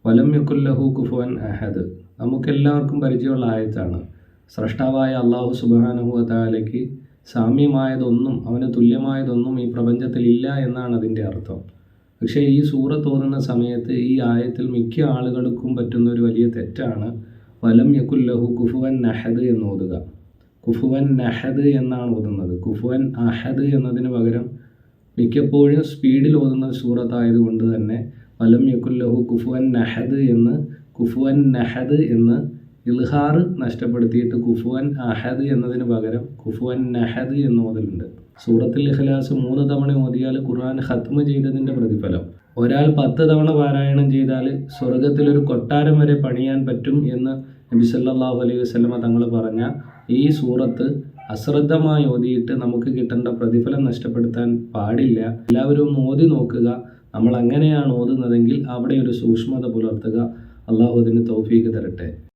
വലം യകുല്ലഹു കുഫുവൻ അഹദ്. നമുക്കെല്ലാവർക്കും പരിചയമുള്ള ആയത്താണ്. സ്രഷ്ടാവായ അള്ളാഹു സുബ്ഹാനഹു വ തആലയ്ക്ക് സാമ്യമായതൊന്നും അവന് തുല്യമായതൊന്നും ഈ പ്രപഞ്ചത്തിൽ ഇല്ല എന്നാണ് അതിൻ്റെ അർത്ഥം. പക്ഷേ ഈ സൂറത്ത് ഓതുന്ന സമയത്ത് ഈ ആയത്തിൽ മിക്ക ആളുകൾക്കും പറ്റുന്ന ഒരു വലിയ തെറ്റാണ് വലം യകുല്ലഹു കുഫുവൻ അഹദ് എന്ന് ഓതുക. കുഫുവൻ അഹദ് എന്നാണ് ഓതുന്നത്. കുഫുവൻ അഹദ് എന്നതിന് പകരം മിക്കപ്പോഴും സ്പീഡിൽ ഓതുന്ന സൂറത്തായതുകൊണ്ട് തന്നെ വലം യകുല്ലഹു കുഫുവൻ അഹദ് എന്ന് ഇൽഹാർ നഷ്ടപ്പെടുത്തിയിട്ട് കുഫുവൻ അഹദ് എന്നതിന് പകരം കുഫുവൻ അഹദ് എന്ന് ഓതലുണ്ട്. സൂറത്തുൽ ഇഖ്ലാസ് 3 തവണ ഓതിയാൽ ഖുർആൻ ഖത്മ് ചെയ്തതിൻ്റെ പ്രതിഫലം. ഒരാൾ 10 തവണ പാരായണം ചെയ്താൽ സ്വർഗത്തിലൊരു കൊട്ടാരം വരെ പണിയാൻ പറ്റും എന്ന് നബി സല്ലല്ലാഹു അലൈഹി വസല്ലമ തങ്ങൾ പറഞ്ഞ ഈ സൂറത്ത് അശ്രദ്ധമായി ഓതിയിട്ട് നമുക്ക് കിട്ടേണ്ട പ്രതിഫലം നഷ്ടപ്പെടുത്താൻ പാടില്ല. എല്ലാവരും ഒന്ന് ഓതി നോക്കുക. നമ്മൾ അങ്ങനെയാണ് ഓതുന്നതെങ്കിൽ അവിടെ ഒരു സൂക്ഷ്മത പുലർത്തുക. അള്ളാഹു അതിന് തൗഫീഖ് തരട്ടെ.